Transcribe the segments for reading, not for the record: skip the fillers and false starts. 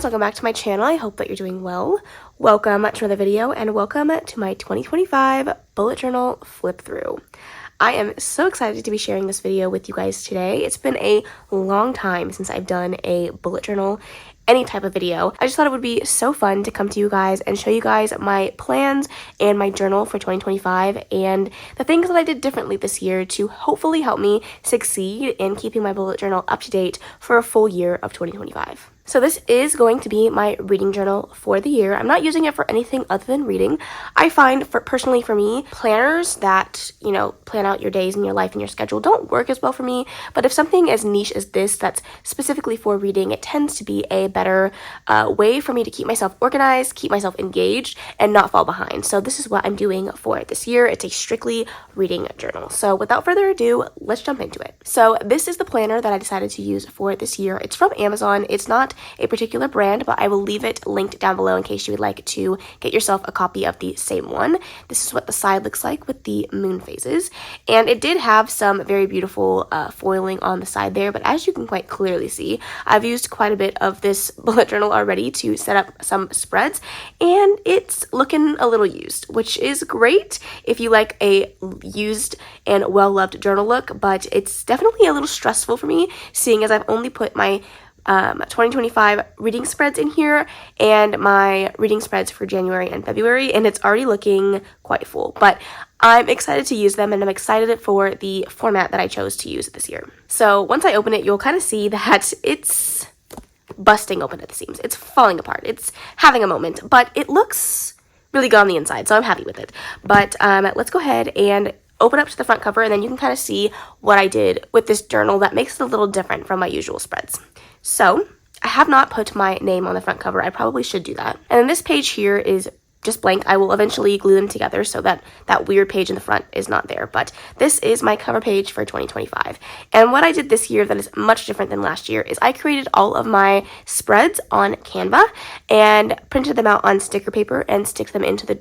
friends, welcome back to my channel. I hope that you're doing well. Welcome to another video and welcome to my 2025 bullet journal flip through. I am so excited to be sharing this video with you guys today. It's been a long time since I've done a bullet journal, any type of video. I just thought it would be so fun to come to you guys and show you guys my plans and my journal for 2025 and the things that I did differently this year to hopefully help me succeed in keeping my bullet journal up to date for a full year of 2025. So this is going to be my reading journal for the year. I'm not using it for anything other than reading. I find personally for me, planners that, plan out your days and your life and your schedule don't work as well for me. But if something as niche as this that's specifically for reading, it tends to be a better way for me to keep myself organized, keep myself engaged, and not fall behind. So this is what I'm doing for this year. It's a strictly reading journal. So without further ado, let's jump into it. So this is the planner that I decided to use for this year. It's from Amazon. It's not a particular brand, but I will leave it linked down below in case you would like to get yourself a copy of the same one. This is what the side looks like with the moon phases, and it did have some very beautiful foiling on the side there, but as you can quite clearly see, I've used quite a bit of this bullet journal already to set up some spreads, and it's looking a little used, which is great if you like a used and well-loved journal look, but it's definitely a little stressful for me, seeing as I've only put my 2025 reading spreads in here and my reading spreads for January and February, and it's already looking quite full, but I'm excited to use them and I'm excited for the format that I chose to use this year. So once I open it, you'll kind of see that it's busting open at the seams. It's falling apart. It's having a moment, but it looks really good on the inside, so I'm happy with it. But let's go ahead and open up to the front cover, and then you can kind of see what I did with this journal that makes it a little different from my usual spreads. So I have not put my name on the front cover. I probably should do that. And then this page here is just blank. I will eventually glue them together so that that weird page in the front is not there. But this is my cover page for 2025. And what I did this year that is much different than last year is I created all of my spreads on Canva and printed them out on sticker paper and stuck them into the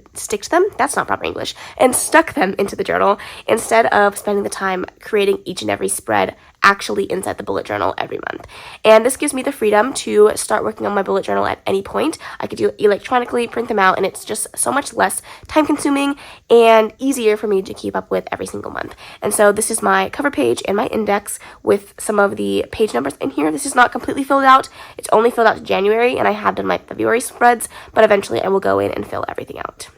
journal instead of spending the time creating each and every spread actually inside the bullet journal every month. And this gives me the freedom to start working on my bullet journal at any point. I could do it electronically, print them out, and it's just so much less time consuming and easier for me to keep up with every single month. And so this is my cover page and my index with some of the page numbers in here. This is not completely filled out. It's only filled out to January, and I have done my February spreads, but eventually I will go in and fill everything out.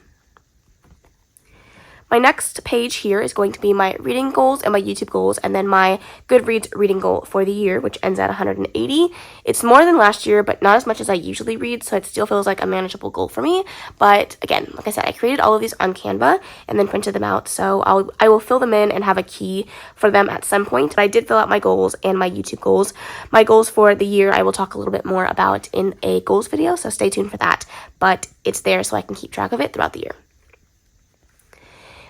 My next page here is going to be my reading goals and my YouTube goals, and then my Goodreads reading goal for the year, which ends at 180. It's more than last year, but not as much as I usually read, so it still feels like a manageable goal for me. But again, like I said, I created all of these on Canva and then printed them out, so I will fill them in and have a key for them at some point. But I did fill out my goals and my YouTube goals. My goals for the year I will talk a little bit more about in a goals video, so stay tuned for that. But it's there so I can keep track of it throughout the year.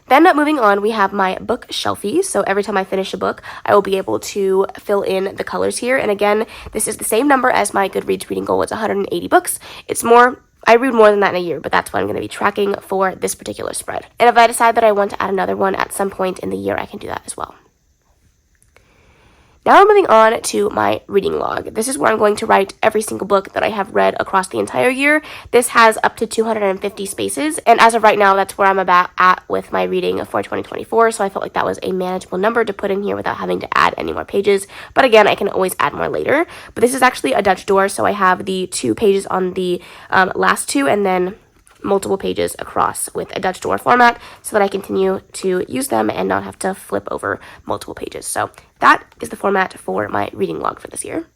Then moving on, we have my book Shelfie. So every time I finish a book, I will be able to fill in the colors here. And again, this is the same number as my Goodreads reading goal. It's 180 books. It's more, I read more than that in a year, but that's what I'm going to be tracking for this particular spread. And if I decide that I want to add another one at some point in the year, I can do that as well. Now we're moving on to my reading log. This is where I'm going to write every single book that I have read across the entire year. This has up to 250 spaces, and as of right now, that's where I'm about at with my reading for 2024, so I felt like that was a manageable number to put in here without having to add any more pages. But again, I can always add more later. But this is actually a Dutch door, so I have the 2 pages on the last 2, and then multiple pages across with a Dutch door format so that I continue to use them and not have to flip over multiple pages. So that is the format for my reading log for this year.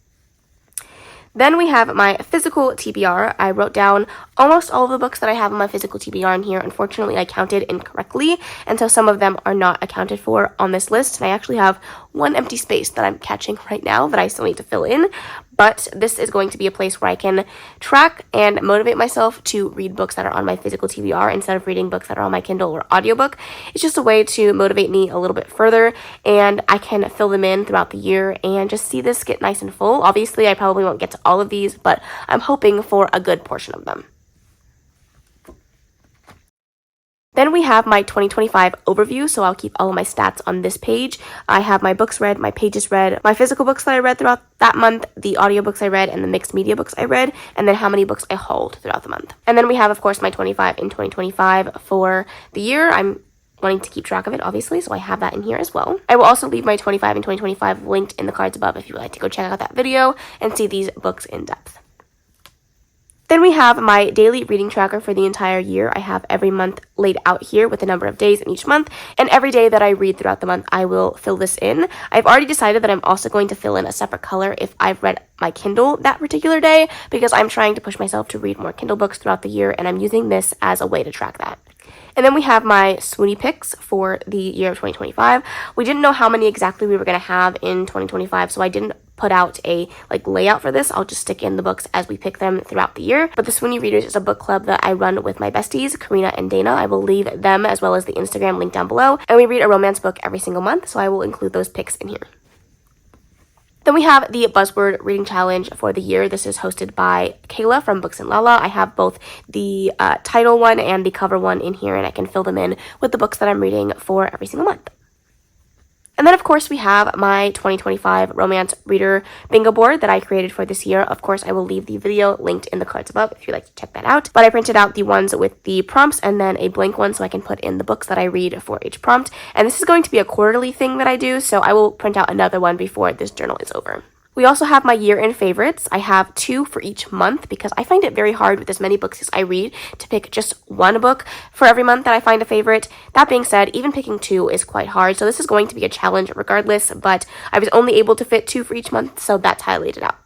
Then we have my physical TBR. I wrote down almost all of the books that I have on my physical TBR in here. Unfortunately, I counted incorrectly, and so some of them are not accounted for on this list. And I actually have one empty space that I'm catching right now that I still need to fill in. But this is going to be a place where I can track and motivate myself to read books that are on my physical TBR instead of reading books that are on my Kindle or audiobook. It's just a way to motivate me a little bit further, and I can fill them in throughout the year and just see this get nice and full. Obviously, I probably won't get to all of these, but I'm hoping for a good portion of them. Then we have my 2025 overview, so I'll keep all of my stats on this page. I have my books read, my pages read, my physical books that I read throughout that month, the audiobooks I read, and the mixed media books I read, and then how many books I hauled throughout the month. And then we have, of course, my 25 in 2025 for the year. I'm wanting to keep track of it, obviously, so I have that in here as well. I will also leave my 25 in 2025 linked in the cards above if you would like to go check out that video and see these books in depth. Then we have my daily reading tracker for the entire year. I have every month laid out here with the number of days in each month, and every day that I read throughout the month, I will fill this in. I've already decided that I'm also going to fill in a separate color if I've read my Kindle that particular day, because I'm trying to push myself to read more Kindle books throughout the year, and I'm using this as a way to track that. And then we have my Swoony picks for the year of 2025. We didn't know how many exactly we were going to have in 2025, so I didn't put out a layout for this. I'll just stick in the books as we pick them throughout the year. But the Swoony Readers is a book club that I run with my besties, Karina and Dana. I will leave them as well as the Instagram link down below. And we read a romance book every single month, so I will include those picks in here. Then we have the Buzzword Reading Challenge for the year. This is hosted by Kayla from Books and Lala. I have both the title one and the cover one in here, and I can fill them in with the books that I'm reading for every single month. And then, of course, we have my 2025 romance reader bingo board that I created for this year. Of course, I will leave the video linked in the cards above if you'd like to check that out. But I printed out the ones with the prompts and then a blank one so I can put in the books that I read for each prompt. And this is going to be a quarterly thing that I do, so I will print out another one before this journal is over. We also have my year-end favorites. I have 2 for each month because I find it very hard with as many books as I read to pick just one book for every month that I find a favorite. That being said, even picking 2 is quite hard, so this is going to be a challenge regardless, but I was only able to fit 2 for each month, so that's how I laid it out.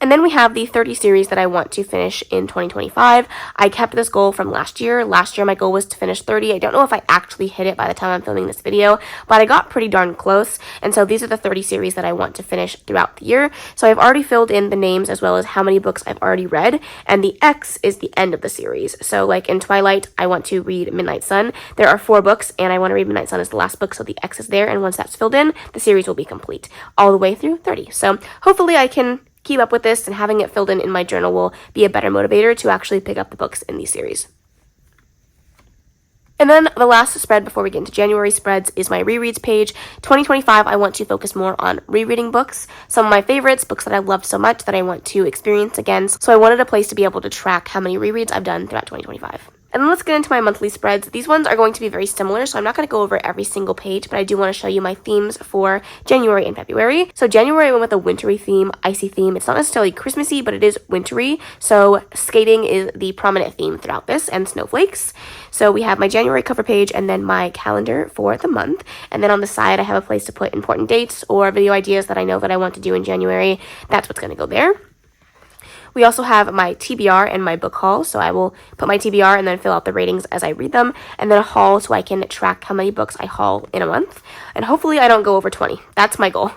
And then we have the 30 series that I want to finish in 2025. I kept this goal from last year. Last year, my goal was to finish 30. I don't know if I actually hit it by the time I'm filming this video, but I got pretty darn close. And so these are the 30 series that I want to finish throughout the year. So I've already filled in the names as well as how many books I've already read. And the X is the end of the series. So like in Twilight, I want to read Midnight Sun. There are 4 books, and I want to read Midnight Sun as the last book, so the X is there. And once that's filled in, the series will be complete all the way through 30. So hopefully I can keep up with this, and having it filled in my journal will be a better motivator to actually pick up the books in these series. And then the last spread before we get into January spreads is my rereads page. 2025, I want to focus more on rereading books. Some of my favorites, books that I loved so much that I want to experience again. So I wanted a place to be able to track how many rereads I've done throughout 2025. And then let's get into my monthly spreads. These ones are going to be very similar, so I'm not going to go over every single page, but I do want to show you my themes for January and February. So January, I went with a wintry theme, icy theme. It's not necessarily Christmassy, but it is wintry. So skating is the prominent theme throughout this, and snowflakes. So we have my January cover page and then my calendar for the month. And then on the side, I have a place to put important dates or video ideas that I know that I want to do in January. That's what's going to go there. We also have my TBR and my book haul, so I will put my TBR and then fill out the ratings as I read them, and then a haul so I can track how many books I haul in a month, and hopefully I don't go over 20. That's my goal.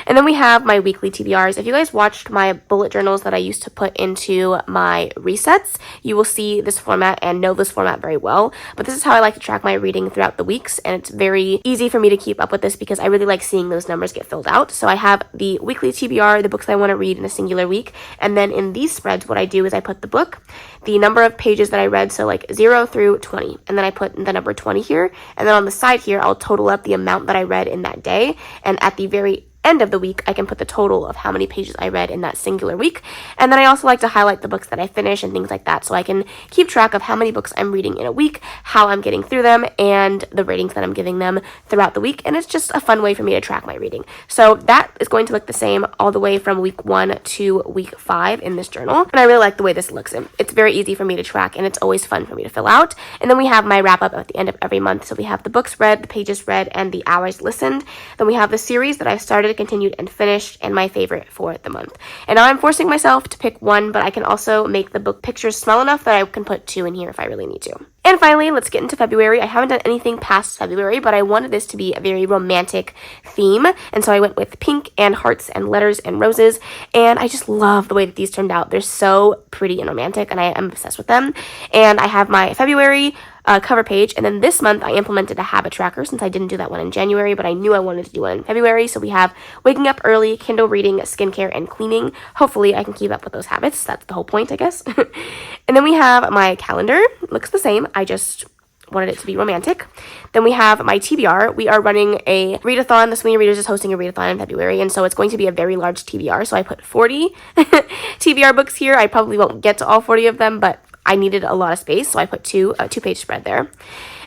And then we have my weekly TBRs. If you guys watched my bullet journals that I used to put into my resets, you will see this format and know this format very well. But this is how I like to track my reading throughout the weeks, and it's very easy for me to keep up with this because I really like seeing those numbers get filled out. So I have the weekly TBR, the books I want to read in a singular week, and then in these spreads, what I do is I put the book, the number of pages that I read, so like 0 through 20, and then I put the number 20 here, and then on the side here, I'll total up the amount that I read in that day, and at the very end of the week, I can put the total of how many pages I read in that singular week. And then I also like to highlight the books that I finish and things like that, so I can keep track of how many books I'm reading in a week, how I'm getting through them, and the ratings that I'm giving them throughout the week. And it's just a fun way for me to track my reading. So that is going to look the same all the way from week 1 to week 5 in this journal. And I really like the way this looks. It's very easy for me to track, and it's always fun for me to fill out. And then we have my wrap up at the end of every month. So we have the books read, the pages read, and the hours listened. Then we have the series that I started, continued, and finished, and my favorite for the month. And now I'm forcing myself to pick one, but I can also make the book pictures small enough that I can put 2 in here if I really need to. And finally, let's get into February. I haven't done anything past February, but I wanted this to be a very romantic theme, and so I went with pink and hearts and letters and roses, and I just love the way that these turned out. They're so pretty and romantic, and I am obsessed with them. And I have my February cover page. And then this month I implemented a habit tracker since I didn't do that one in January, but I knew I wanted to do one in February. So we have waking up early, Kindle reading, skincare, and cleaning. Hopefully I can keep up with those habits. That's the whole point, I guess. And then we have my calendar. It looks the same. I just wanted it to be romantic. Then we have my TBR. We are running a readathon. The Swing of Readers is hosting a readathon in February, and so it's going to be a very large TBR. So I put 40 TBR books here. I probably won't get to all 40 of them, but I needed a lot of space, so I put a two-page spread there.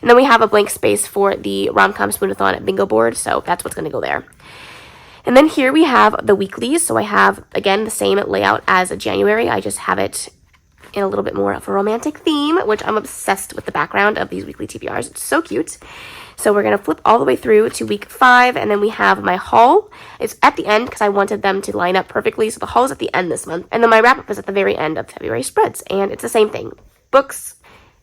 And then we have a blank space for the Rom-Com Spoonathon bingo board, so that's what's going to go there. And then here we have the weeklies. So I have, again, the same layout as January. I just have it in a little bit more of a romantic theme, which I'm obsessed with the background of these weekly TBRs. It's so cute. So we're going to flip all the way through to week 5, and then we have my haul. It's at the end because I wanted them to line up perfectly, so the haul is at the end this month. And then my wrap-up is at the very end of February spreads, and it's the same thing. Books,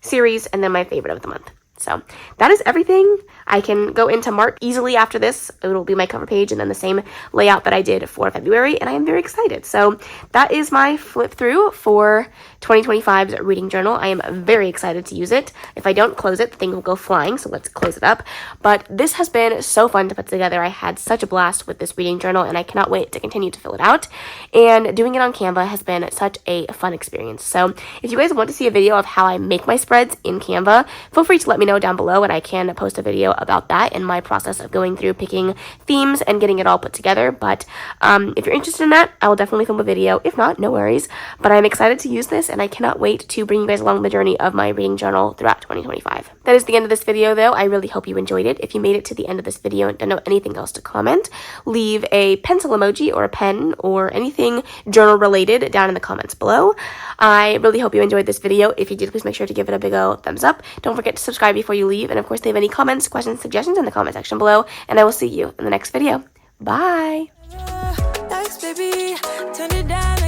series, and then my favorite of the month. So that is everything. I can go into March easily after this. It will be my cover page and then the same layout that I did for February, and I am very excited. So that is my flip through for 2025's reading journal. I am very excited to use it. If I don't close it, the thing will go flying, so let's close it up. But this has been so fun to put together. I had such a blast with this reading journal, and I cannot wait to continue to fill it out. And doing it on Canva has been such a fun experience. So if you guys want to see a video of how I make my spreads in Canva, feel free to let me know down below, and I can post a video about that and my process of going through picking themes and getting it all put together. But if you're interested in that, I will definitely film a video. If not, no worries. But I'm excited to use this, and I cannot wait to bring you guys along the journey of my reading journal throughout 2025. That is the end of this video, though. I really hope you enjoyed it. If you made it to the end of this video and don't know anything else to comment, leave a pencil emoji or a pen or anything journal related down in the comments below. I really hope you enjoyed this video. If you did, please make sure to give it a big old thumbs up. Don't forget to subscribe before you leave, and of course leave any comments, questions, suggestions in the comment section below, and I will see you in the next video. Bye! Thanks, baby. Turn it down.